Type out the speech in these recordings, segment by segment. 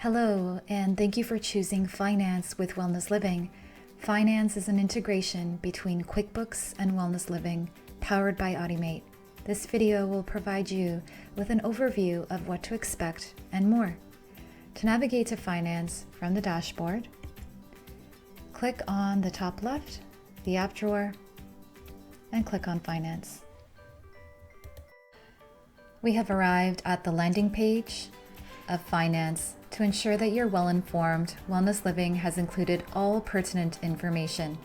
Hello, and thank you for choosing Finance with Wellness Living. Finance is an integration between QuickBooks and Wellness Living, powered by Auty-mate. This video will provide you with an overview of what to expect and more. To navigate to Finance from the dashboard, click on the top left, the app drawer, and click on Finance. We have arrived at the landing page of Finance. To ensure that you're well informed, Wellness Living has included all pertinent information.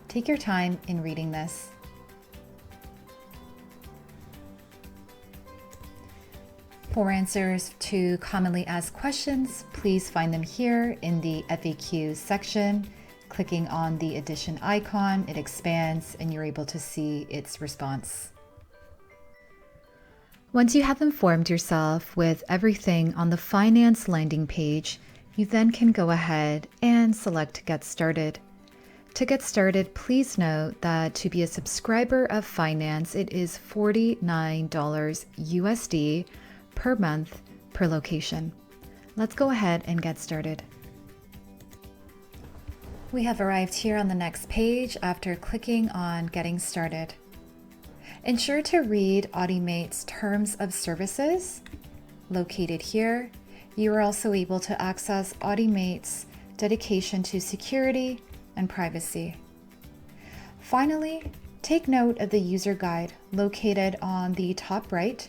Take your time in reading this. For answers to commonly asked questions, please find them here in the FAQ section. Clicking on the addition icon, it expands and you're able to see its response. Once you have informed yourself with everything on the Finance landing page, you then can go ahead and select Get Started. To get started, please note that to be a subscriber of Finance, it is $49 USD per month per location. Let's go ahead and get started. We have arrived here on the next page after clicking on Getting Started. Ensure to read Auty-mate's Terms of Services. Located here, you are also able to access Auty-mate's dedication to security and privacy. Finally, take note of the user guide located on the top right.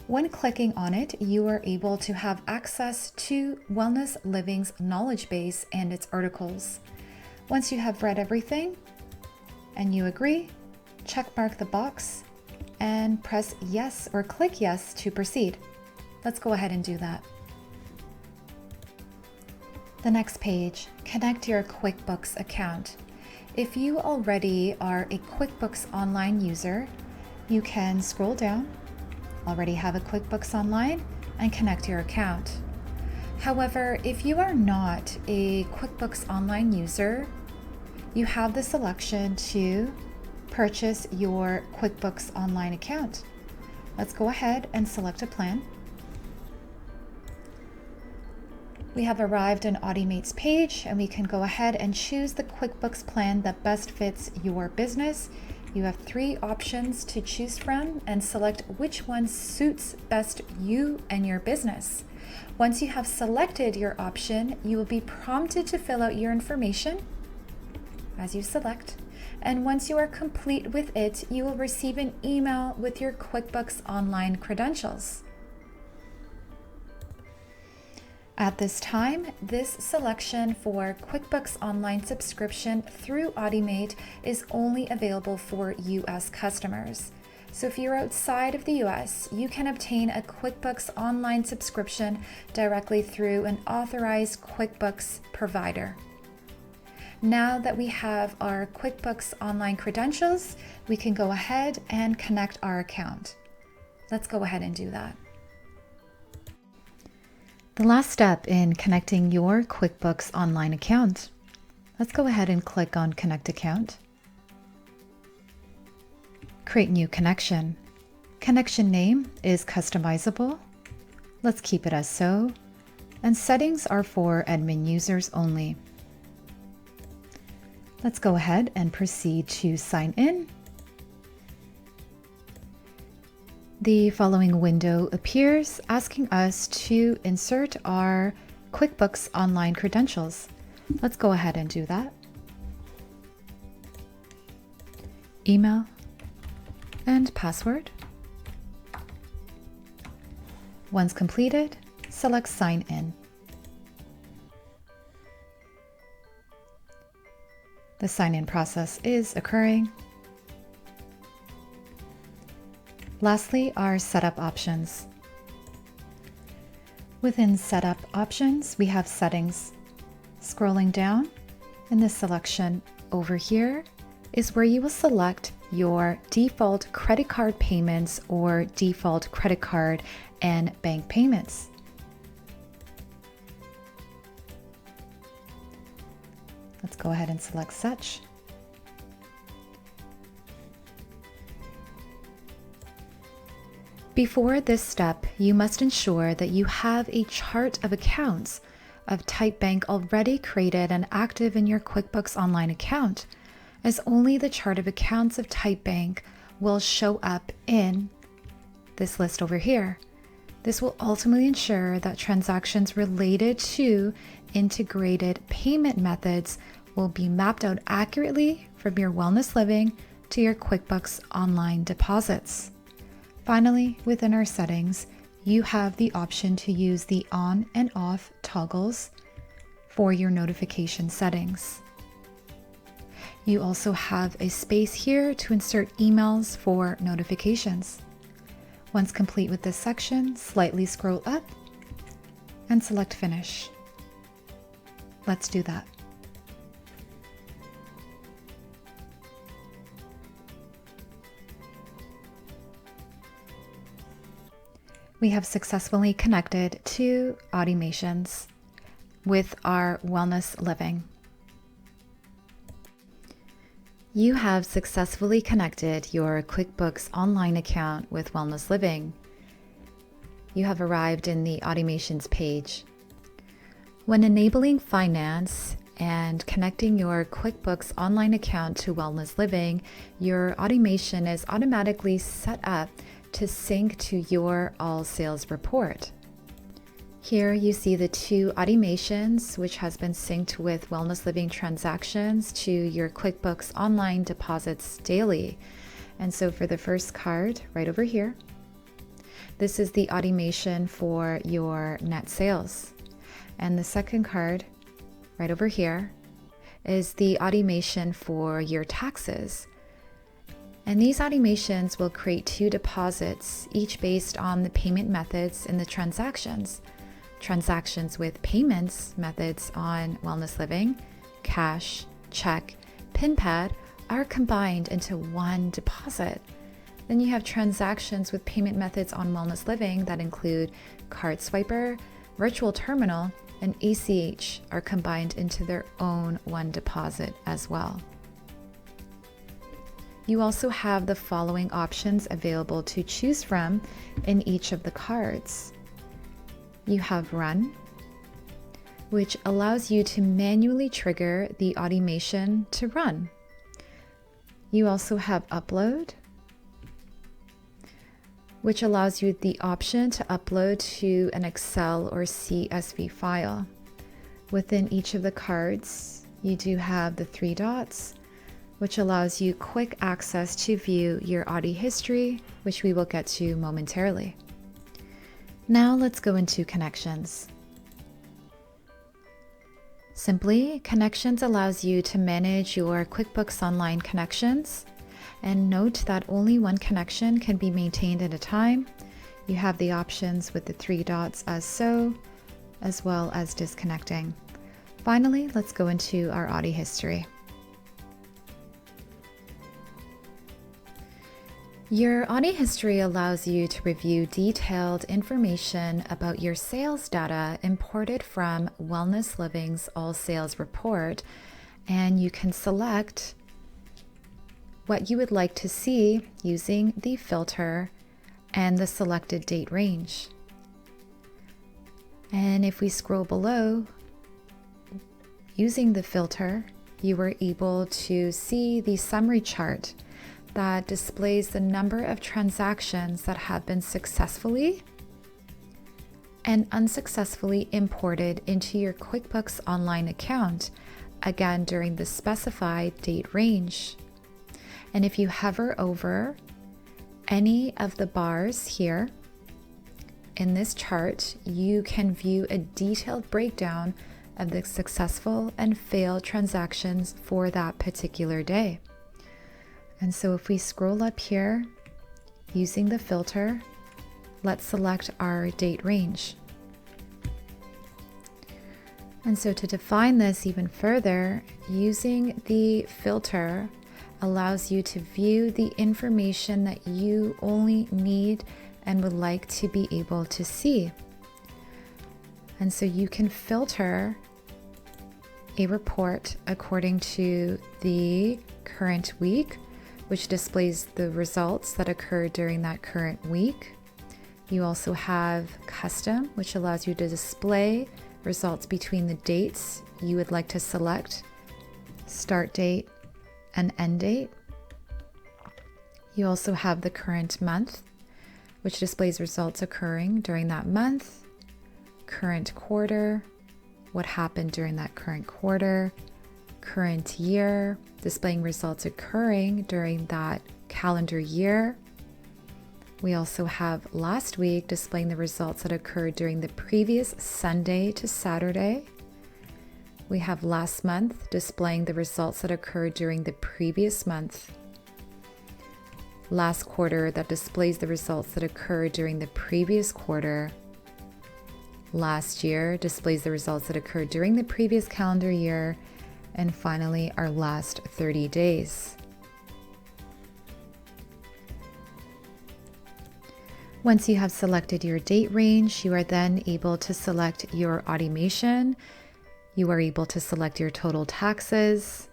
When clicking on it, you are able to have access to Wellness Living's knowledge base and its articles. Once you have read everything and you agree, checkmark the box and press yes or click yes to proceed. Let's go ahead and do that. The next page, connect your QuickBooks account. If you already are a QuickBooks Online user, you can scroll down, already have a QuickBooks Online, and connect your account. However, if you are not a QuickBooks Online user, you have the selection to purchase your QuickBooks Online account. Let's go ahead and select a plan. We have arrived on Auty-mate's page and we can go ahead and choose the QuickBooks plan that best fits your business. You have 3 options to choose from and select which one suits best you and your business. Once you have selected your option, you will be prompted to fill out your information as you select. And once you are complete with it, you will receive an email with your QuickBooks Online credentials. At this time, this selection for QuickBooks Online subscription through Auty-mate is only available for US customers. So if you're outside of the US, you can obtain a QuickBooks Online subscription directly through an authorized QuickBooks provider. Now that we have our QuickBooks Online credentials, we can go ahead and connect our account. Let's go ahead and do that. The last step in connecting your QuickBooks Online account. Let's go ahead and click on Connect Account. Create new connection. Connection name is customizable. Let's keep it as so. And settings are for admin users only. Let's go ahead and proceed to sign in. The following window appears asking us to insert our QuickBooks Online credentials. Let's go ahead and do that. Email and password. Once completed, select Sign In. The sign-in process is occurring. Lastly, our setup options. Within setup options, we have settings. Scrolling down in the selection over here is where you will select your default credit card payments or default credit card and bank payments. Let's go ahead and select such. Before this step, you must ensure that you have a chart of accounts of type bank already created and active in your QuickBooks Online account, as only the chart of accounts of type bank will show up in this list over here. This will ultimately ensure that transactions related to integrated payment methods will be mapped out accurately from your WellnessLiving to your QuickBooks Online deposits. Finally, within our settings, you have the option to use the on and off toggles for your notification settings. You also have a space here to insert emails for notifications. Once complete with this section, slightly scroll up and select Finish. Let's do that. We have successfully connected to Auty-mations with our WellnessLiving. You have successfully connected your QuickBooks Online account with WellnessLiving. You have arrived in the Auty-mations page. When enabling finance and connecting your QuickBooks Online account to WellnessLiving, your Auty-mation is automatically set up to sync to your all sales report. Here you see the two Auty-mations, which has been synced with WellnessLiving transactions to your QuickBooks Online deposits daily. And so for the first card right over here, this is the Auty-mation for your net sales. And the second card right over here is the Auty-mation for your taxes. And these Auty-mations will create two deposits, each based on the payment methods in the transactions. Transactions with payments methods on WellnessLiving, cash, check, PinPad are combined into one deposit. Then you have transactions with payment methods on WellnessLiving that include card swiper, virtual terminal, and ACH are combined into their own one deposit as well. You also have the following options available to choose from in each of the cards. You have Run, which allows you to manually trigger the Auty-mation to run. You also have Upload, which allows you the option to upload to an Excel or CSV file. Within each of the cards, you do have the three dots, which allows you quick access to view your Auty history, which we will get to momentarily. Now let's go into Connections. Simply, Connections allows you to manage your QuickBooks Online connections, and note that only one connection can be maintained at a time. You have the options with the three dots as so, as well as disconnecting. Finally, let's go into our Auty history. Your Auty history allows you to review detailed information about your sales data imported from WellnessLiving's All Sales Report, and you can select what you would like to see using the filter and the selected date range. And if we scroll below, using the filter, you were able to see the summary chart that displays the number of transactions that have been successfully and unsuccessfully imported into your QuickBooks Online account, again during the specified date range. And if you hover over any of the bars here in this chart, you can view a detailed breakdown of the successful and failed transactions for that particular day. And so if we scroll up here using the filter, let's select our date range. And so to define this even further, using the filter allows you to view the information that you only need and would like to be able to see. And so you can filter a report according to the current week, which displays the results that occurred during that current week. You also have Custom, which allows you to display results between the dates you would like to select, start date and end date. You also have the current month, which displays results occurring during that month, current quarter, what happened during that current quarter, current year, displaying results occurring during that calendar year. We also have last week displaying the results that occurred during the previous Sunday to Saturday. We have last month displaying the results that occurred during the previous month. Last quarter that displays the results that occurred during the previous quarter. Last year displays the results that occurred during the previous calendar year. And finally, our last 30 days. Once you have selected your date range, you are then able to select your automation. You are able to select your total taxes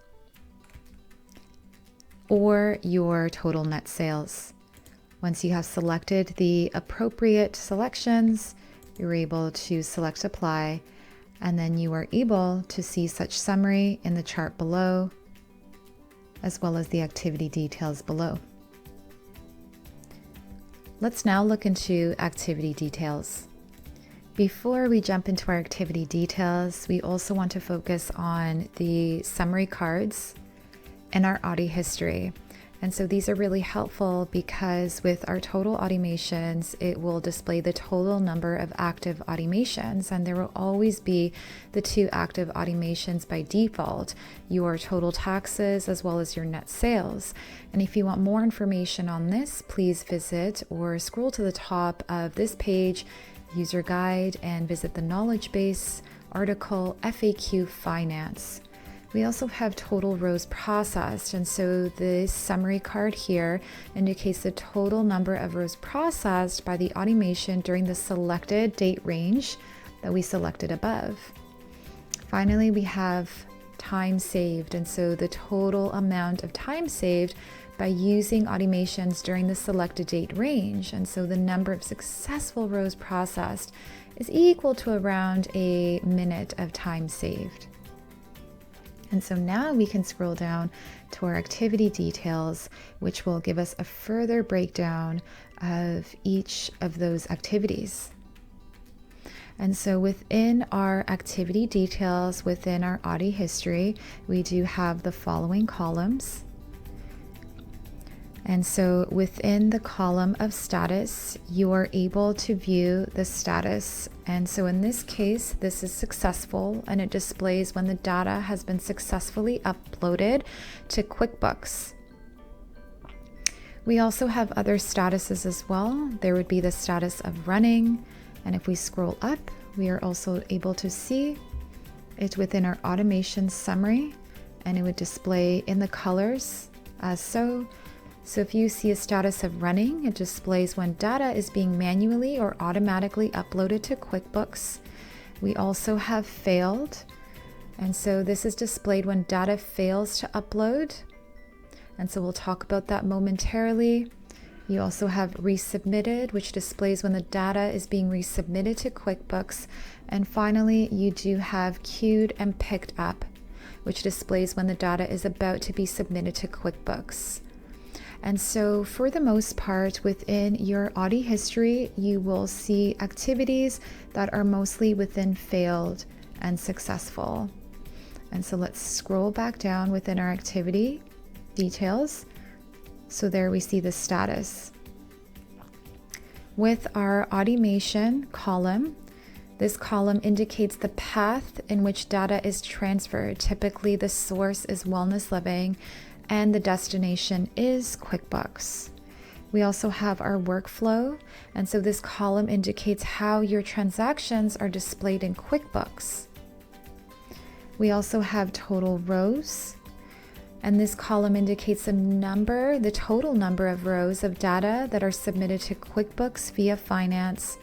or your total net sales. Once you have selected the appropriate selections, you're able to select apply, and then you are able to see such summary in the chart below, as well as the activity details below. Let's now look into activity details. Before we jump into our activity details, we also want to focus on the summary cards and our Auty history. And so these are really helpful because with our total Auty-mations, it will display the total number of active Auty-mations, and there will always be the 2 active Auty-mations by default, your total taxes as well as your net sales. And if you want more information on this, please visit or scroll to the top of this page, user guide, and visit the knowledge base article FAQ Finance. We also have total rows processed, and so this summary card here indicates the total number of rows processed by the automation during the selected date range that we selected above. Finally, we have time saved, and so the total amount of time saved by using automations during the selected date range. And so the number of successful rows processed is equal to around a minute of time saved. And so now we can scroll down to our activity details, which will give us a further breakdown of each of those activities. And so within our activity details, within our Auty history, we do have the following columns. And so within the column of status, you are able to view the status. And so in this case, this is successful, and it displays when the data has been successfully uploaded to QuickBooks. We also have other statuses as well. There would be the status of running. And if we scroll up, we are also able to see it within our automation summary, and it would display in the colors as so. So if you see a status of running, it displays when data is being manually or automatically uploaded to QuickBooks. We also have failed, and so this is displayed when data fails to upload. And so we'll talk about that momentarily. You also have resubmitted, which displays when the data is being resubmitted to QuickBooks. And finally, you do have queued and picked up, which displays when the data is about to be submitted to QuickBooks. And so for the most part, within your Auty history, you will see activities that are mostly within failed and successful. And so let's scroll back down within our activity details. So there we see the status. With our automation column, this column indicates the path in which data is transferred. Typically, the source is WellnessLiving, and the destination is QuickBooks. We also have our workflow, and so this column indicates how your transactions are displayed in QuickBooks. We also have total rows, and this column indicates the total number of rows of data that are submitted to QuickBooks via Finance.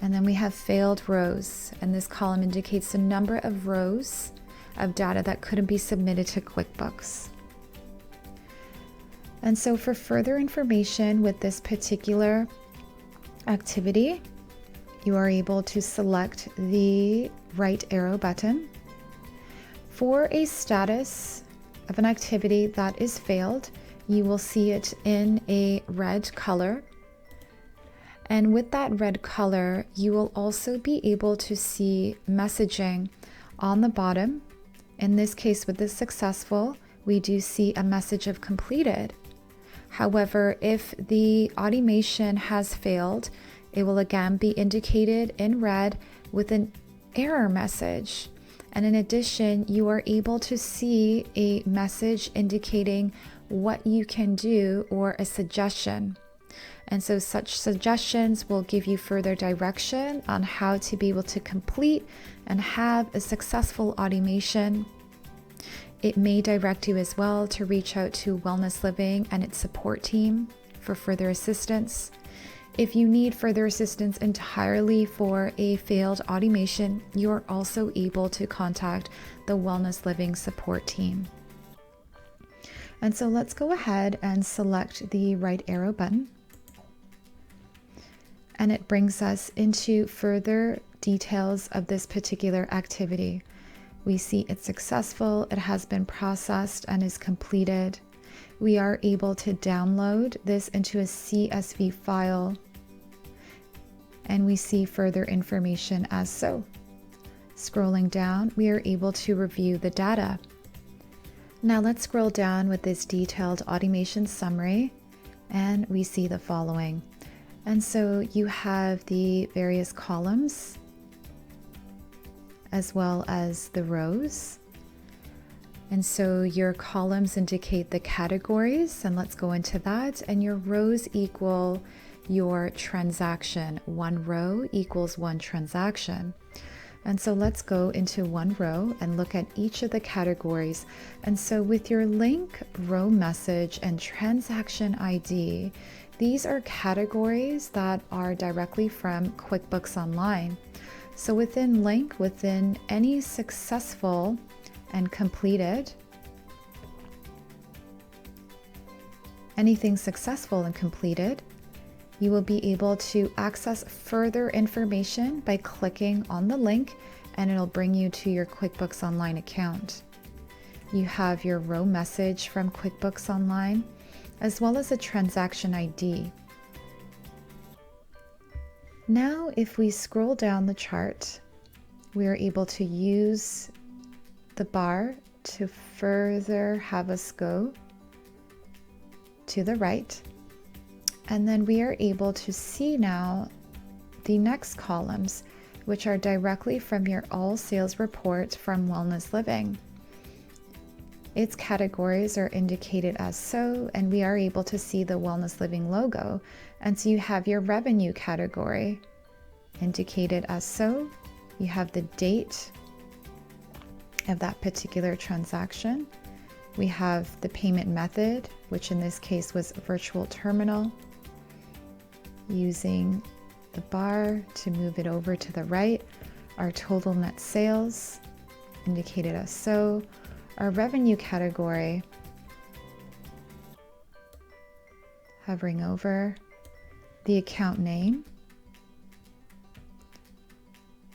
And then we have failed rows, and this column indicates the number of rows of data that couldn't be submitted to QuickBooks. And so for further information with this particular activity, you are able to select the right arrow button. For a status of an activity that is failed, you will see it in a red color. And with that red color, you will also be able to see messaging on the bottom. In this case, with the successful, we do see a message of completed. However, if the automation has failed, it will again be indicated in red with an error message. And in addition, you are able to see a message indicating what you can do or a suggestion. And so such suggestions will give you further direction on how to be able to complete and have a successful automation. It may direct you as well to reach out to WellnessLiving and its support team for further assistance. If you need further assistance entirely for a failed automation, you're also able to contact the WellnessLiving support team. And so let's go ahead and select the right arrow button. And it brings us into further details of this particular activity. We see it's successful, it has been processed and is completed. We are able to download this into a CSV file, and we see further information as so. Scrolling down, we are able to review the data. Now let's scroll down with this detailed automation summary, and we see the following. And so you have the various columns as well as the rows. And so your columns indicate the categories, and let's go into that. And your rows equal your transaction. One row equals one transaction. And so let's go into one row and look at each of the categories. And so with your link, row message, and transaction ID, these are categories that are directly from QuickBooks Online. So within link, within any successful and completed, anything successful and completed, you will be able to access further information by clicking on the link, and it'll bring you to your QuickBooks Online account. You have your row message from QuickBooks Online, as well as a transaction ID. Now, if we scroll down the chart, we are able to use the bar to further have us go to the right. And then we are able to see now the next columns, which are directly from your all sales report from WellnessLiving. Its categories are indicated as so, and we are able to see the WellnessLiving logo. And so you have your revenue category indicated as so. You have the date of that particular transaction. We have the payment method, which in this case was virtual terminal. Using the bar to move it over to the right, our total net sales indicated as so. Our revenue category, hovering over the account name,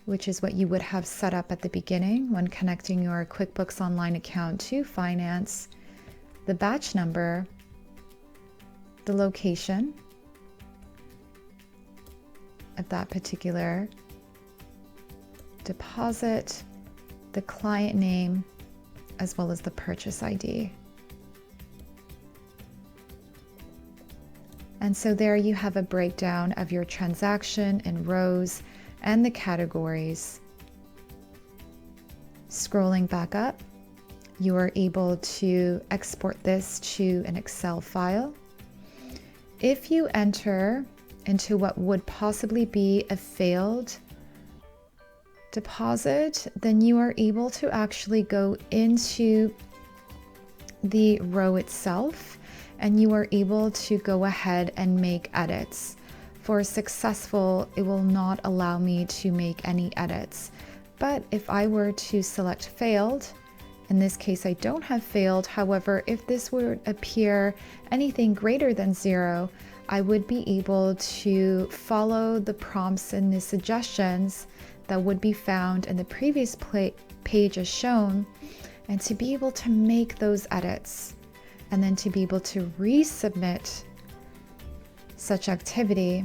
which is what you would have set up at the beginning when connecting your QuickBooks Online account to finance, the batch number, the location of that particular deposit, the client name, as well as the purchase ID. And so there you have a breakdown of your transaction in rows and the categories. Scrolling back up, you are able to export this to an Excel file. If you enter into what would possibly be a failed deposit, then you are able to actually go into the row itself, and you are able to go ahead and make edits. For successful, it will not allow me to make any edits. But if I were to select failed, in this case I don't have failed, however, if this would appear anything greater than 0, I would be able to follow the prompts and the suggestions that would be found in the previous page as shown, and to be able to make those edits, and then to be able to resubmit such activity,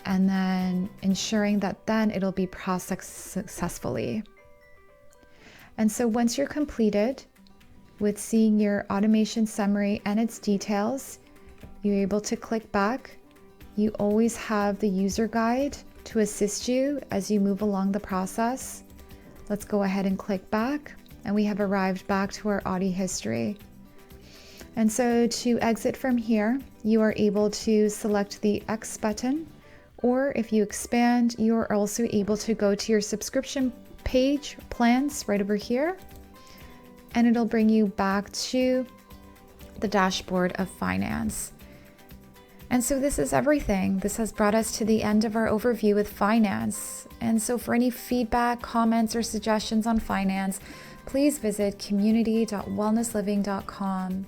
and then ensuring that then it'll be processed successfully. And so once you're completed with seeing your automation summary and its details, you're able to click back. You always have the user guide to assist you as you move along the process. Let's go ahead and click back, and we have arrived back to our Auty history. And so to exit from here, you are able to select the X button, or if you expand, you are also able to go to your subscription page plans right over here, and it'll bring you back to the dashboard of finance. And so this is everything. This has brought us to the end of our overview with finance. And so for any feedback, comments, or suggestions on finance, please visit community.wellnessliving.com.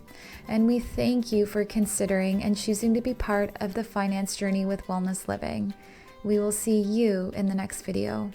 And we thank you for considering and choosing to be part of the finance journey with Wellness Living. We will see you in the next video.